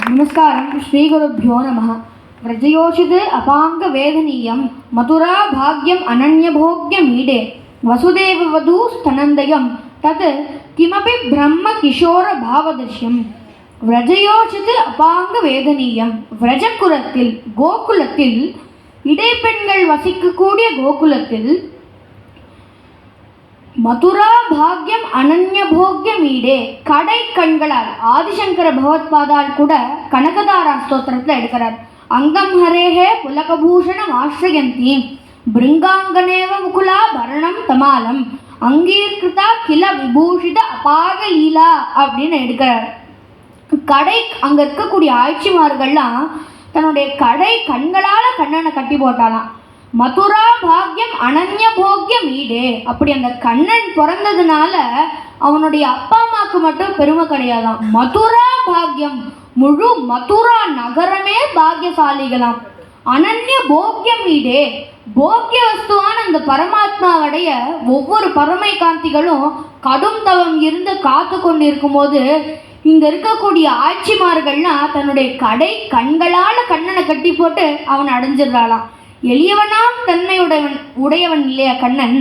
நமஸ்காரம். ஸ்ரீகுருभ्यो நமः. व्रजयोषित् अपांग वेदनीयं मथुरा भाग्यम अनन्यभोग्यमीडे वसुदेववधू स्तनन्दयं तत् किमपि ब्रह्म किशोर भावदृश्यं. व्रजयोषित् अपांग வேதனீயம். விரஜகுலத்தில் கோகுலத்தில் இடைப்பெண்கள் வசிக்கக்கூடிய கோகுலத்தில் மதுரா பாக்யம் அனன்ய போக்யம் ஈடே கடை கண்களால் ஆதிசங்கர பகவத்பாதால் கூட கனகதாரா ஸ்தோத்திரத்தில் எடுக்கிறார். அங்கம் ஹரேஹே புலகபூஷணம் ஆශ්‍රயந்தீம் பிருங்காங்கனேவ முகுலா பரணம் தமாலம் அங்கீர்கிருதா கில விபூஷித அபாக லீலா அப்படின்னு எடுக்கிறார். கடை அங்கே இருக்கக்கூடிய ஆட்சிமார்கள்லாம் தன்னுடைய கடை கண்களால் கண்ணனை கட்டி போட்டாலாம். மதுரா பாக்யம் அனன்ய போக்யம் ஈடே. அப்படி அந்த கண்ணன் பிறந்ததுனால அவனுடைய அப்பா அம்மாவுக்கு மட்டும் பெருமை கிடையாதாம். மதுரா பாக்யம், முழு மதுரா நகரமே பாக்யசாலிகளாம். அனன்ய போக்யம் ஈடே, போக்கிய வஸ்துவான அந்த பரமாத்மாவடைய ஒவ்வொரு பரமை காந்திகளும் கடும் தவம் இருந்து காத்து கொண்டு இருக்கும்போது இங்க இருக்கக்கூடிய ஆட்சிமார்கள்லாம் தன்னுடைய கடை கண்களால் கண்ணனை கட்டி போட்டு அவன் அடைஞ்சிடுறாளாம். எளியவனாம் உடையவன் இல்லையா கண்ணன்.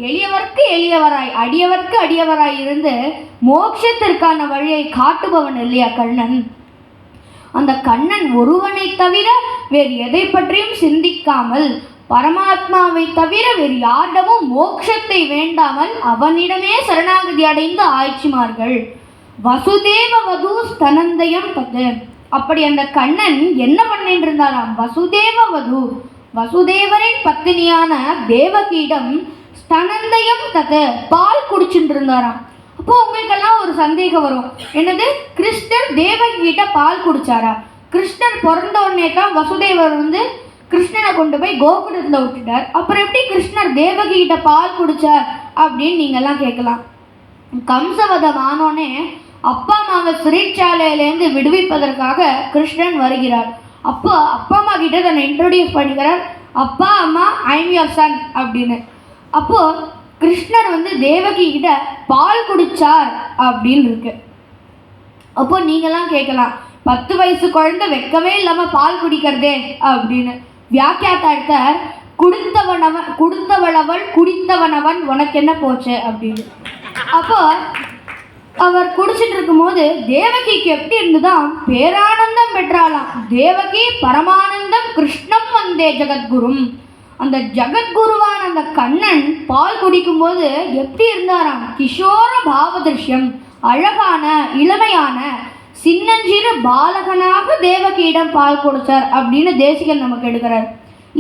எளியவர்க்கு எளியவராய் அடியவர்க்கு அடியவராய் இருந்து மோட்சத்திற்கான வழியை காட்டுபவன் இல்லையா கண்ணன். அந்த கண்ணன் ஒருவனை தவிர வேறு எதை பற்றியும் சிந்திக்காமல் பரமாத்மாவை தவிர வேறு யாரிடமும் மோட்சத்தை வேண்டாமல் அவனிடமே சரணாகதி அடைந்த ஆட்சிமார்கள். வசுதேவ வது ஸ்தனந்தயம் தத்து. அப்படி அந்த கண்ணன் என்ன பண்ணிட்டு இருந்தாராம். வசுதேவ வது, வசுதேவரின் பத்தினியான தேவகியிடம் ஸ்தனந்தயம் தத்து பால் குடிச்சுட்டு இருந்தாராம். அப்போ உங்களுக்கெல்லாம் ஒரு சந்தேகம் வரும், என்னது கிருஷ்ணர் தேவகிட்ட பால் குடிச்சாரா? கிருஷ்ணர் பிறந்த உடனே தான் வசுதேவர் கிருஷ்ணனை கொண்டு போய் கோகுலத்தில் விட்டுட்டார். அப்புறம் எப்படி கிருஷ்ணர் தேவகிட்ட பால் குடிச்சார் அப்படின்னு நீங்கள்லாம் கேட்கலாம். கம்சவதம் ஆனோடனே அப்பா அம்மாவை சிறைச்சாலையிலேருந்து விடுவிப்பதற்காக கிருஷ்ணன் வருகிறார். அப்போ அப்பா அம்மா கிட்ட தன்னை இன்ட்ரோடியூஸ் பண்ணிக்கிறார். அப்பா அம்மா ஐம் யுவர் சன் அப்படின்னு. அப்போது கிருஷ்ணர் தேவகி கிட்ட பால் குடிச்சார் அப்படின்னு இருக்கு. அப்போ நீங்களாம் கேட்கலாம், 10 வயசு குழந்தை வெக்கமே இல்லாமல் பால் குடிக்கிறதே அப்படின்னு. வியாக்கியாத்தார் கொடுத்தவளவள் குடித்தவனவன் உனக்கு என்ன போச்சு அப்படின்னு. அப்போ அவர் குடிச்சிட்டு இருக்கும்போது தேவகிக்கு எப்படி இருந்துதான் பேரானந்தம் பெற்றாலாம். தேவகி பரமானந்தம் கிருஷ்ணம் வந்தே ஜகத்குரும். அந்த ஜகத்குருவான அந்த கண்ணன் பால் குடிக்கும்போது எப்படி இருந்தாராம். கிஷோர பாவதிருஷ்யம், அழகான இளமையான சின்னஞ்சிறு பாலகனாக தேவகியிடம் பால் கொடுத்தார் அப்படின்னு தேசிகன் நமக்கு எடுக்கிறார்.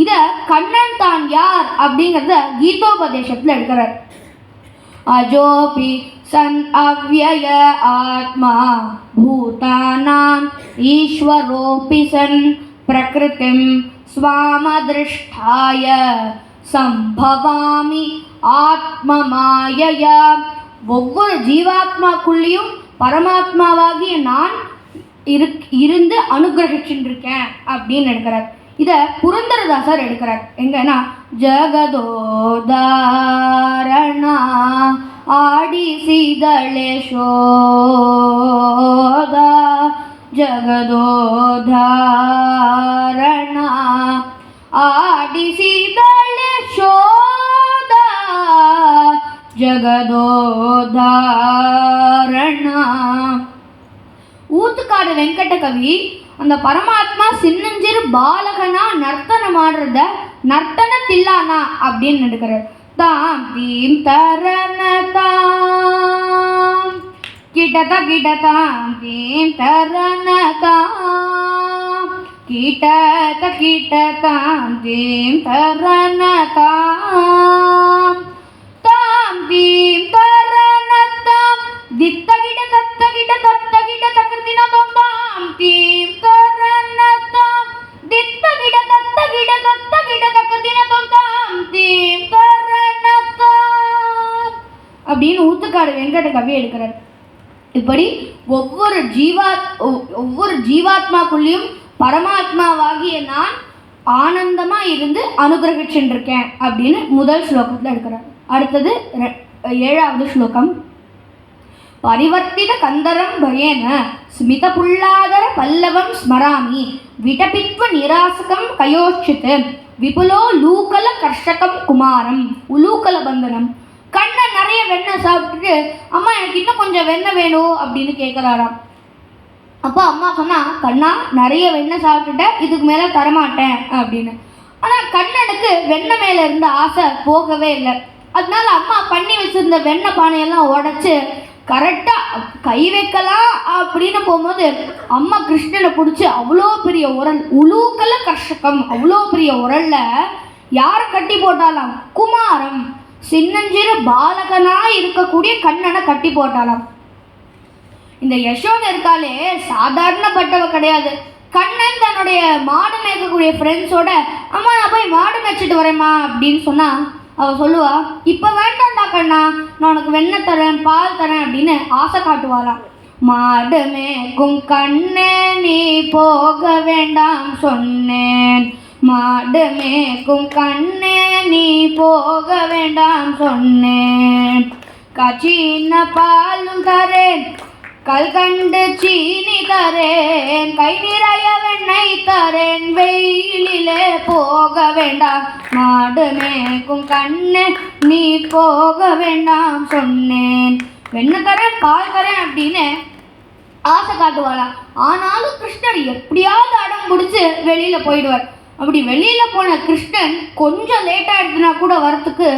இதை கண்ணன் தான் யார் அப்படிங்கிறத கீதோபதேசத்தில் எடுக்கிறார். அஜோபி சன் அவ்யய ஆத்மா பூதானாம் ஈஸ்வரோபி சன் பிரகிருதிம் ஸ்வாமதிருஷ்டாய சம்பவாமி ஆத்மமாயயா. ஒவ்வொரு ஜீவாத்மாக்குள்ளேயும் பரமாத்மாவாகிய நான் இருந்து அனுகிரகிச்சுருக்கேன் அப்படின்னு எடுக்கிறார். இதை புரந்தரதாசர் எடுக்கிறார். எங்கன்னா ஜகதோதாரணா ஆடிசிதளே சோதா ஜகதோதாரணா ஆடிசிதளே சோதா ஜகதோதாரணா. ஊத்துக்காடு வெங்கட கவி அந்த பரமாத்மா சின்னஞ்சிறு பாலகனா நர்த்தனம் ஆடுறத நர்த்தன தில்லானா அப்படின்னு எடுக்கிறார். தாம் தீம் தரண தாம் கிட்டத கிட்டதாம் தீம் தரண தாம் கிட்டத கிட்டதாம் தீம் தரண தாம் தாம் தீம் தரண தாம் தித்த கிட தத்த கிட தத்த கிட தக்கத்தின தொந்தாம் தீம் தரண தாம் தித்த கிட தத்த கிட தத்த கிட தக்கத்தின தொந்தாம் தீம் தரண தாம் அப்படின்னு ஊத்துக்காடு வெங்கட கவி எடுக்கிறார். இப்படி ஒவ்வொரு ஜீவாத்மாக்குள்ளேயும் பரமாத்மாவாகிய நான் ஆனந்தமா இருந்து அனுகிரகிச்சுருக்கேன் அப்படின்னு முதல் ஸ்லோகத்தில் எடுக்கிறார். அடுத்தது 7வது ஸ்லோகம். பரிவர்த்தித கந்தரம் பயேன ஸ்மித புல்லாதர பல்லவம் ஸ்மராமி விடபித்வ நிராசகம் கயோச்சித் விபுலோ லூகல கர்ஷகம் குமாரம் உலூகல பந்தனம். கண்ணன் நிறைய வெண்ணெய் சாப்பிட்டுட்டு அம்மா எனக்கு இன்னும் கொஞ்சம் வெண்ணெய் வேணும் அப்படின்னு கேட்குறாராம். அப்போ அம்மா சொன்னா, கண்ணா நிறைய வெண்ணெய் சாப்பிட்டுட்டேன், இதுக்கு மேலே தரமாட்டேன் அப்படின்னு. ஆனால் கண்ணனுக்கு வெண்ணெய் மேலே இருந்த ஆசை போகவே இல்லை. அதனால அம்மா பண்ணி வச்சிருந்த வெண்ணெய் பானையெல்லாம் உடைச்சு கரெக்டாக கை வைக்கலாம் அப்படின்னு போகும்போது அம்மா கிருஷ்ணனை பிடிச்சி அவ்வளோ பெரிய உரல், உலூக்கல கர்ஷகம், அவ்வளோ பெரிய உரல்ல யாரை கட்டி போட்டாலாம்? குமாரம், சின்னஞ்சிறு பாலகனாக இருக்கக்கூடிய கண்ணனை கட்டி போட்டாலாம். இந்த யசோதை இருக்காலே சாதாரணப்பட்டவ கிடையாது. கண்ணன் தன்னுடைய மாடு மேய்க்கக்கூடிய ஃப்ரெண்ட்ஸோட அம்மா நான் போய் மாடு மேய்ச்சிட்டு வரேம்மா அப்படின்னு சொன்னா அவள் சொல்லுவா, இப்போ வேண்டாம்டா கண்ணா, நான் உனக்கு வெண்ணெய் தரேன், பால் தரேன் அப்படின்னு ஆசை காட்டுவாளாம். மாடு மேய்க்கும் கண்ணே நீ போக வேண்டாம் சொன்னேன், மாடு மேய்க்கும் கண்ணே நீ போக வேண்டாம் சொன்னேன், காய்ச்சின பாலும் தரேன், கல்கண்டு சீனி தரேன், கை நிறைய வெண்ணெய் தரேன், வெயிலிலே போக வேண்டாம், மாடு மேய்க்கும் கண்ணே நீ போக வேண்டாம் சொன்னேன். வெண்ணெய் தரேன், பால் தரேன் அப்படின்னு ஆசை காட்டுவாளாம். ஆனாலும் கிருஷ்ணர் எப்படியாவது அடம் பிடிச்சி வெளியில் போயிடுவார். அப்படி வெளியில் போன கிருஷ்ணன் கொஞ்சம் லேட்டாக எடுத்துனா கூட வரத்துக்கு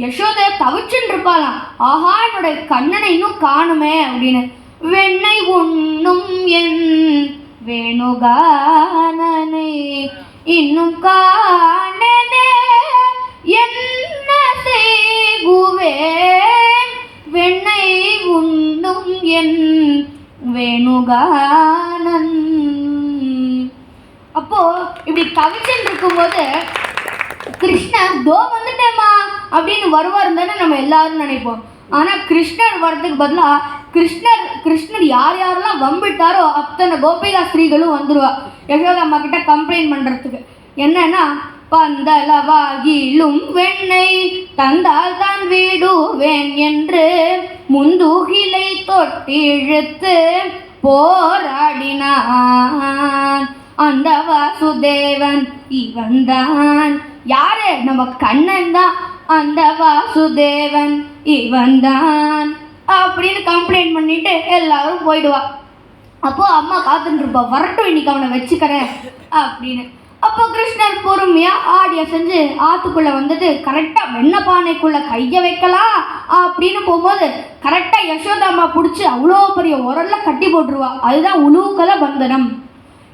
யசோதை தவிச்சுன்னு இருப்பாளாம். ஆஹா, என்னுடைய கண்ணனை இன்னும் காணுமே அப்படின்னு. வெண்ணெய் உண்ணும் என் வேணுகானனை இன்னும் காணனே என்ன செய்குவேன், வெண்ணெய் உண்ணும் என் வேணுகானன். அப்போ இப்படி தவிச்சுன்னு இருக்கும்போது கிருஷ்ணன் தோ வந்துட்டேம்மா அப்படின்னு வருவார் தானே நம்ம எல்லாரும் நினைப்போம். ஆனால் கிருஷ்ணர் வர்றதுக்கு பதிலாக கிருஷ்ணர் யார் யாரெல்லாம் வம்பிட்டாரோ அத்தனை கோபிகா ஸ்திரீகளும் வந்துடுவா யசோதா அம்மா கிட்ட கம்ப்ளைண்ட் பண்ணுறதுக்கு. என்னன்னா, பந்தளவாகிலும் வெண்ணெய் தந்தால் தான் விடுவேன் என்று முந்துகிலை தொட்டிழுத்து போராடினான் அந்த வாசுதேவன் இவன்தான். யாரு? நம்ம கண்ணன் தான். அந்த வாசுதேவன் இவன்தான் அப்படின்னு கம்ப்ளைண்ட் பண்ணிட்டு எல்லாரும் போயிடுவா. அப்போ அம்மா காத்துட்டு இருப்பா, வரட்டும் இன்னைக்கு அவனை வச்சுக்கிறேன் அப்படின்னு. அப்போ கிருஷ்ணர் பொறுமையா ஆடிய செஞ்சு ஆத்துக்குள்ள வந்துட்டு கரெக்டா வெண்ணெய் பானைக்குள்ள கையை வைக்கலாம் அப்படின்னு போகும்போது கரெக்டா யசோதா அம்மா பிடிச்சி அவ்வளோ பெரிய உரல்ல கட்டி போட்டுருவா. அதுதான் உலூகல பந்தனம்.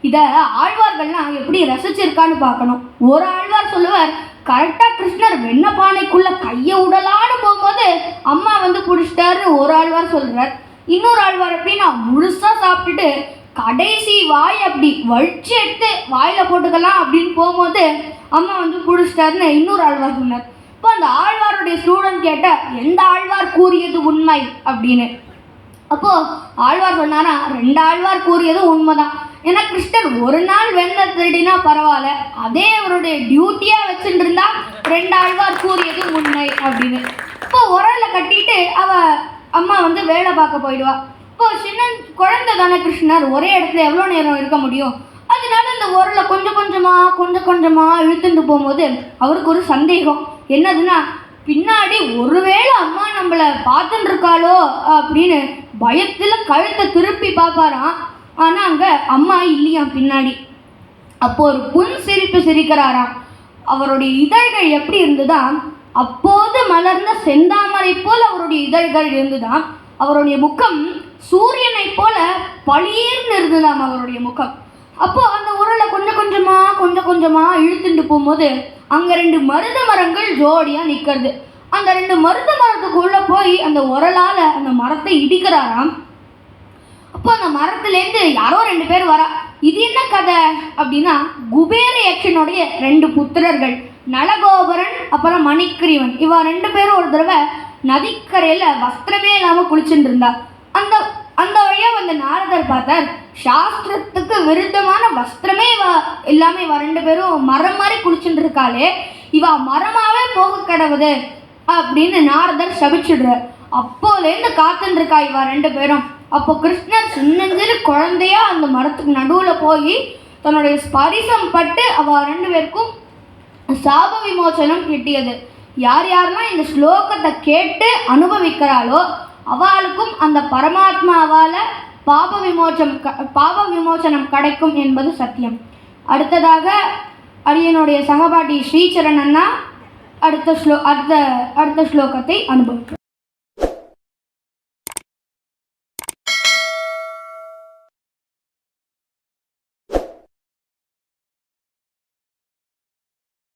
இதை ஆழ்வார்கள்லாம் எப்படி ரசிச்சிருக்கான்னு பார்க்கணும். ஒரு ஆழ்வார் சொல்லுவார், கரெக்டாக கிருஷ்ணர் வெண்ணெய் பானைக்குள்ள கையை உடலான்னு போகும்போது அம்மா வந்து பிடிச்சிட்டாருன்னு ஒரு ஆழ்வார் சொல்கிறார். இன்னொரு ஆழ்வார் எப்படின்னா முழுசாக சாப்பிட்டுட்டு கடைசி வாய் அப்படி வழிச்சு எடுத்து வாயில் போட்டுக்கலாம் அப்படின்னு போகும்போது அம்மா வந்து பிடிச்சிட்டாருன்னு இன்னொரு ஆழ்வார் சொன்னார். இப்போ அந்த ஆழ்வாருடைய ஸ்டூடெண்ட் கேட்ட எந்த ஆழ்வார் கூறியது உண்மை அப்படின்னு. அப்போது ஆழ்வார் சொன்னாரா, 2 ஆழ்வார் கூறியது உண்மைதான். ஏன்னா கிருஷ்ணர் ஒரு நாள் வெண்ணெய் திருடினா பரவாயில்ல, அதே அவருடைய டியூட்டியாக வச்சுட்டு இருந்தா 2 ஆழ்வார் கூறியது உண்மை அப்படின்னு. இப்போ உரலை கட்டிட்டு அம்மா வந்து வேலை பார்க்க போயிடுவா. இப்போ சின்ன குழந்தை தானே கிருஷ்ணர், ஒரே இடத்துல எவ்வளோ நேரம் இருக்க முடியும்? அதனால இந்த உரலை கொஞ்சம் கொஞ்சமாக இழுத்துட்டு போகும்போது அவருக்கு ஒரு சந்தேகம். என்னதுன்னா, பின்னாடி ஒருவேளை அம்மா நம்மளை பார்த்துட்டு இருக்காளோ அப்படின்னு பயத்தில் கழுத்தை திருப்பி பார்ப்பாராம். ஆனால் அங்கே அம்மா இல்லையாம் பின்னாடி. அப்போ ஒரு புன் சிரிப்பு சிரிக்கிறாராம். அவருடைய இதழ்கள் எப்படி இருந்துதான், அப்போது மலர்ந்த செந்தாமரை போல் அவருடைய இதழ்கள் இருந்துதான். அவருடைய முகம் சூரியனை போல பளீர்னு இருந்துதாம் அவருடைய முகம். அப்போ அந்த உரலை கொஞ்சம் கொஞ்சமாக இழுத்துட்டு போகும்போது அங்கே 2 மருத மரங்கள் ஜோடியாக நிற்கிறது. அந்த 2 மருத மரத்துக்குள்ளே போய் அந்த உரலால் அந்த மரத்தை இடிக்கிறாராம். அப்போ அந்த மரத்துலேருந்து யாரோ 2 பேர் வரா. இது என்ன கதை அப்படின்னா, குபேர யக்ஷனுடைய 2 புத்திரர்கள் நலகோபரன் அப்புறம் மணிக்கிரீவன், இவா 2 பேரும் ஒரு தடவை நதிக்கரையில் வஸ்திரமே இல்லாமல் குளிச்சுட்டு இருந்தா. அந்த வழியாக வந்து நாரதர் பார்த்தார், சாஸ்திரத்துக்கு விருத்தமான வஸ்திரமே இல்லாமல் இவா 2 பேரும் மரம் மாதிரி குளிச்சுட்டு இருக்காளே, இவா மரமாகவே போக கிடவுது அப்படின்னு நாரதர் சபிச்சுடுறார். அப்போலேருந்து காத்துன்னு இருக்கா இவா 2 பேரும். அப்போ கிருஷ்ணர் சின்னஞ்சிறு குழந்தையா அந்த மரத்துக்கு நடுவில் போய் தன்னுடைய ஸ்பரிசம் பட்டு அவ 2 பேருக்கும் சாப விமோச்சனம் கிட்டியது. யார் யாரெல்லாம் இந்த ஸ்லோகத்தை கேட்டு அனுபவிக்கிறாளோ அவளுக்கும் அந்த பரமாத்மாவால் பாப விமோச்சனம் கிடைக்கும் என்பது சத்தியம். அடுத்ததாக அடியனுடைய சகபாட்டி ஸ்ரீசரணன்னா அடுத்த ஸ்லோகத்தை அனுபவிக்கும்.